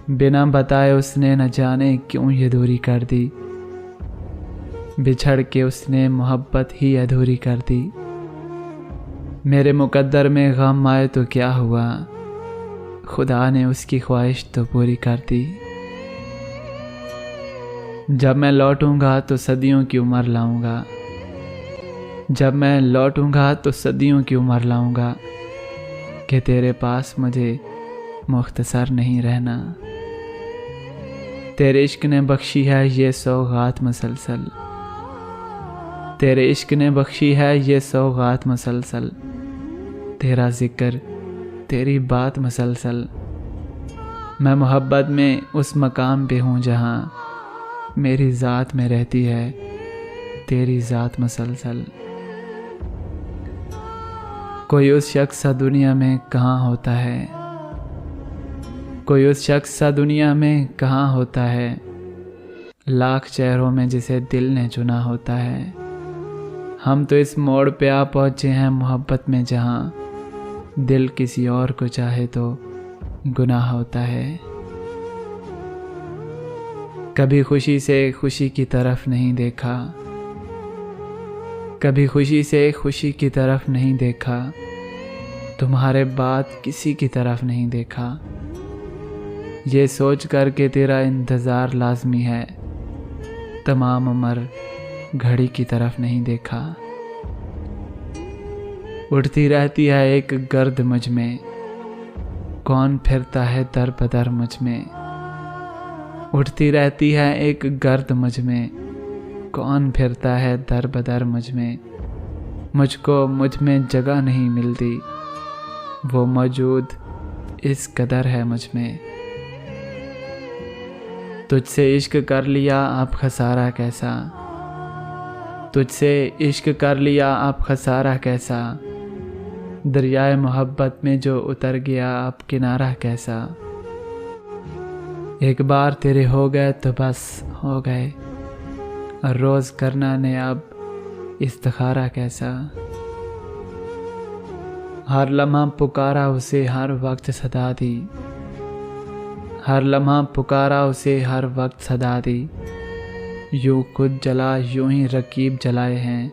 बिना बताए उसने न जाने क्यों ये दूरी कर दी। बिछड़ के उसने मोहब्बत ही अधूरी कर दी। मेरे मुकद्दर में गम आए तो क्या हुआ, खुदा ने उसकी ख्वाहिश तो पूरी कर दी। जब मैं लौटूंगा तो सदियों की उम्र लाऊंगा, जब मैं लौटूंगा तो सदियों की उम्र लाऊंगा, कि तेरे पास मुझे मुख्तसर नहीं रहना। तेरे इश्क ने बख्शी है ये सौगात मुसलसल, तेरे इश्क ने बख्शी है ये सौगात मुसलसल। तेरा जिक्र तेरी बात मुसलसल। मैं मोहब्बत में उस मकाम पे हूँ जहाँ मेरी ज़ात में रहती है तेरी ज़ात मुसलसल। कोई उस शख्स सा दुनिया में कहाँ होता है, कोई उस शख्स सा दुनिया में कहाँ होता है, लाख चेहरों में जिसे दिल ने चुना होता है। हम तो इस मोड़ पे आ पहुँचे हैं मोहब्बत में जहाँ दिल किसी और को चाहे तो गुनाह होता है। कभी खुशी से खुशी की तरफ नहीं देखा, कभी खुशी से खुशी की तरफ नहीं देखा, तुम्हारे बाद किसी की तरफ नहीं देखा। ये सोच कर के तेरा इंतज़ार लाज़मी है, तमाम उम्र घड़ी की तरफ नहीं देखा। उठती रहती है एक गर्द मुझ में, कौन फिरता है दर बदर मुझ में। उठती रहती है एक गर्द मुझ में, कौन फिरता है दर बदर मुझ में। मुझको मुझ में जगह नहीं मिलती, वो मौजूद इस कदर है मुझ में। तुझसे इश्क कर लिया अब खसारा कैसा, तुझसे इश्क कर लिया अब खसारा कैसा। दरियाए मोहब्बत में जो उतर गया अब किनारा कैसा। एक बार तेरे हो गए तो बस हो गए, और रोज़ करना ने अब इस्तिखारा कैसा। हर लम्हा पुकारा उसे हर वक्त सदा दी, हर लम्हा पुकारा उसे हर वक्त सदा दी। यूं खुद जला यूं ही रकीब जलाए हैं,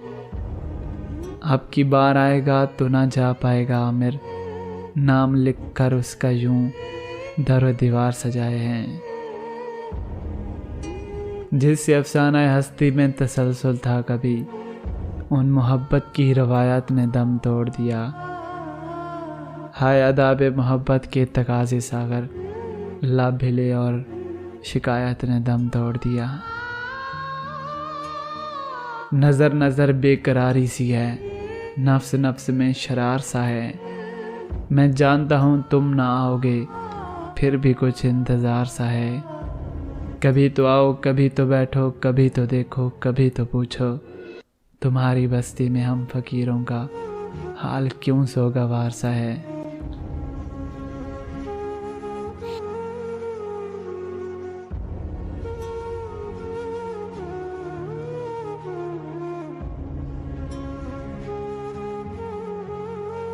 अब की बार आएगा तो ना जा पाएगा आमिर। नाम लिख कर उसका यूं दर दीवार सजाए हैं। जिससे अफसाना हस्ती में तसलसल था कभी, उन मोहब्बत की रवायत ने दम तोड़ दिया। हाय अदाब मोहब्बत के तकाज़े सागर, लब हिले और शिकायत ने दम तोड़ दिया। नज़र नज़र बेकरारी सी है, नफ्स नफ्स में शरार सा है। मैं जानता हूँ तुम ना आओगे, फिर भी कुछ इंतज़ार सा है। कभी तो आओ कभी तो बैठो, कभी तो देखो कभी तो पूछो, तुम्हारी बस्ती में हम फ़कीरों का हाल क्यों सोगवार सा है।